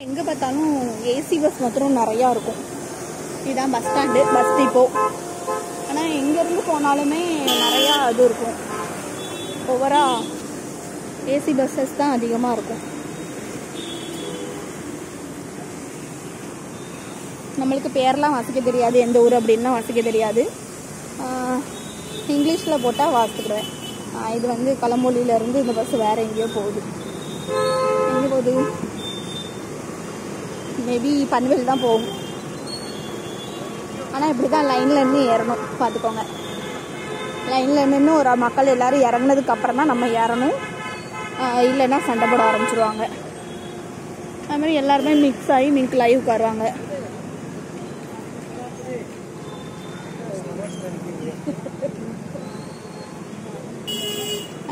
எங்கே பார்த்தாலும் AC bus மாத்திரம் நிறையா இருக்கும். இதுதான் பஸ் ஸ்டாண்டு, பஸ் டிப்போ. ஆனால் எங்கேருந்து போனாலுமே நிறையா இது இருக்கும். ஓவராக ஏசி பஸ்ஸஸ் தான் அதிகமாக இருக்கும். நம்மளுக்கு பேரெலாம் வாசிக்க தெரியாது, எந்த ஊர் அப்படின்லாம் வாசிக்க தெரியாது. இங்கிலீஷில் போட்டால் வாசிக்கிறேன். இது வந்து களம்பொலியிலேருந்து இந்த பஸ் வேறு எங்கேயோ போகுது. எங்கே போகுது? மேபி பன்வேல் தான் போகும். ஆனால் இப்படி தான் லைனில் நின்று ஏறணும், பார்த்துக்கோங்க. லைனில் நின்று ஒரு மக்கள் எல்லோரும் இறங்கினதுக்கு அப்புறம் தான் நம்ம ஏறணும். இல்லைன்னா சண்டை போட ஆரம்பிச்சிடுவாங்க. அதுமாதிரி எல்லாருமே மிக்ஸ் ஆகி மிங்கிள் ஆகி உட்காருவாங்க.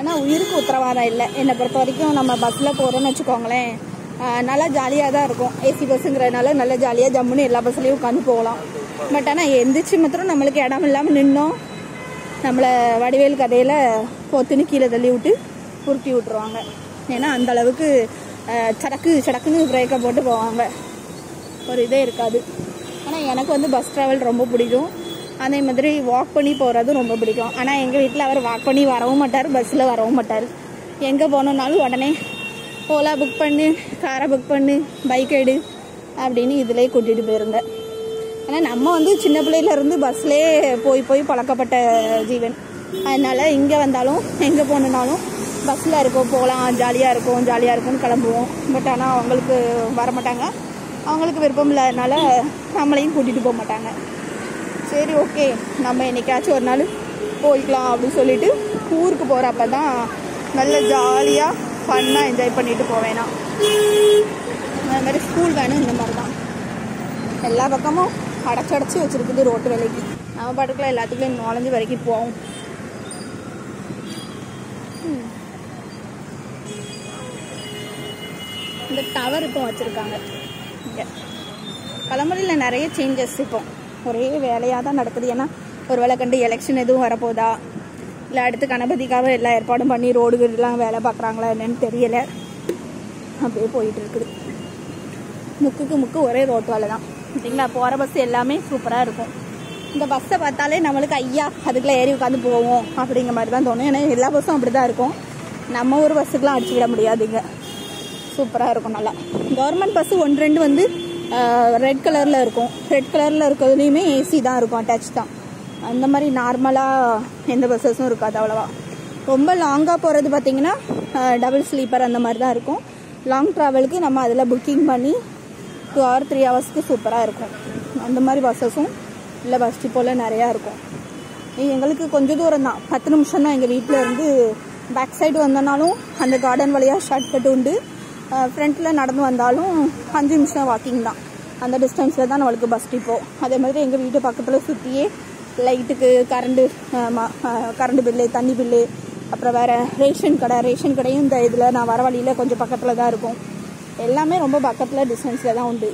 ஆனால் உயிருக்கு உத்தரவாதம் இல்லை. என்னை பொறுத்த வரைக்கும் நம்ம பஸ்ஸில் போகிறோன்னு வச்சுக்கோங்களேன், நல்லா ஜாலியாக தான் இருக்கும். ஏசி பஸ்ஸுங்கிறதுனால நல்லா ஜாலியாக ஜம்முன்னு எல்லா பஸ்ஸுலேயும் உட்காந்து போகலாம். பட் ஆனால் எந்திரிச்சு மாத்திரம் நம்மளுக்கு இடம் இல்லாமல் நின்னோம், நம்மளை வடிவேல் கதையில் பொத்துன்னு கீழே தள்ளி விட்டு உருட்டி விட்டுருவாங்க. ஏன்னா அந்தளவுக்கு சடக்குன்னு பிரேக்கை போட்டு போவாங்க. ஒரு இதே இருக்காது. ஆனால் எனக்கு வந்து பஸ் ட்ராவல் ரொம்ப பிடிக்கும். அதே மாதிரி வாக் பண்ணி போகிறது ரொம்ப பிடிக்கும். ஆனால் எங்கள் வீட்டில் அவர் வாக் பண்ணி வரவும் மாட்டார், பஸ்ஸில் வரவும் மாட்டார். எங்கே போனோன்னாலும் உடனே ஓலா புக் பண்ணு, காரை புக் பண்ணு, பைக் எடு அப்படின்னு இதிலே கூட்டிகிட்டு போயிருங்க. ஆனால் நம்ம வந்து சின்ன பிள்ளையிலேருந்து பஸ்லேயே போய் பழக்கப்பட்ட ஜீவன். அதனால் இங்கே வந்தாலும் எங்கே போகணுன்னாலும் பஸ்ஸில் இருக்கோம், போகலாம், ஜாலியாக இருக்கும்னு கிளம்புவோம். பட் ஆனால் அவங்களுக்கு வரமாட்டாங்க. அவங்களுக்கு விருப்பம் இல்லாதனால நம்மளையும் கூட்டிகிட்டு போக மாட்டாங்க. சரி, ஓகே, நம்ம என்னைக்காச்சும் ஒரு நாள் போய்க்கலாம் அப்படின்னு சொல்லிட்டு ஊருக்கு போகிறப்ப தான் நல்ல ஜாலியாக ஃபன்னாக என்ஜாய் பண்ணிட்டு போவேனா. அது மாதிரி ஸ்கூல் வேணும். இந்த மாதிரி தான் எல்லா பக்கமும் அடைச்சி வச்சுருக்குது ரோட்டு வேலைக்கு. நம்ம பாட்டுக்குள்ள எல்லாத்துக்குள்ளேயும் நுழைஞ்சு வரைக்கும் போவோம். இந்த டவர் இப்போ வச்சுருக்காங்க இங்கே களம்புரியில். நிறைய சேஞ்சஸ் இப்போ ஒரே வேலையாக தான் நடக்குது. ஏன்னா ஒரு வேளை கண்டு எலெக்ஷன் எதுவும் வரப்போதா, இல்லை அடுத்து கணபதிக்காக எல்லா ஏற்பாடும் பண்ணி ரோடுகள்லாம் வேலை பார்க்குறாங்களா என்னன்னு தெரியலை. அப்படியே போயிட்டு இருக்குது. முக்கு ஒரே ரோட்டு வேலை தான். சரிங்களா? போகிற பஸ் எல்லாமே சூப்பராக இருக்கும். இந்த பஸ்ஸை பார்த்தாலே நம்மளுக்கு ஐயா அதுக்குள்ளே ஏறி உட்காந்து போவோம் அப்படிங்கிற மாதிரி தான் தோணும். ஏன்னா எல்லா பஸ்ஸும் அப்படி தான் இருக்கும். நம்ம ஊர் பஸ்ஸுக்கெலாம் அடிச்சு விட முடியாதுங்க. சூப்பராக இருக்கும். நல்லா கவர்மெண்ட் பஸ்ஸு 1-2 வந்து ரெட் கலரில் இருக்கும். ரெட் கலரில் இருக்கிறதுலையுமே ஏசி தான் இருக்கும், அட்டாச் தான். அந்த மாதிரி நார்மலாக எந்த பஸ்ஸஸும் இருக்காது அவ்வளோவா. ரொம்ப லாங்காக போகிறது பார்த்திங்கன்னா டபுள் ஸ்லீப்பர் அந்த மாதிரி தான் இருக்கும். லாங் ட்ராவலுக்கு நம்ம அதில் புக்கிங் பண்ணி 2 or 3 hours சூப்பராக இருக்கும். அந்த மாதிரி பஸ்ஸஸும் இல்லை பஸ் டிப்போவில் நிறையா இருக்கும். எங்களுக்கு கொஞ்சம் தூரம் தான், 10 நிமிஷம் தான் எங்கள் வீட்டில் இருந்து. பேக் சைடு வந்தனாலும் அந்த கார்டன் வழியாக ஷார்ட் கட் உண்டு. ஃப்ரண்ட்டில் நடந்து வந்தாலும் 5 நிமிஷம் வாக்கிங் தான். அந்த டிஸ்டன்ஸில் தான் நம்மளுக்கு பஸ் டிப்போ. அதே மாதிரி எங்கள் வீட்டு பக்கத்தில் சுற்றியே லைட்டுக்கு கரண்ட் பில்லு, தண்ணி பில்லு, அப்புறம் வேறு ரேஷன் கடையும் இந்த இதில் நான் வர வழியில் கொஞ்சம் பக்கத்தில் தான் இருக்கும். எல்லாமே ரொம்ப பக்கத்தில் டிஸ்டன்ஸில் தான் உண்டு.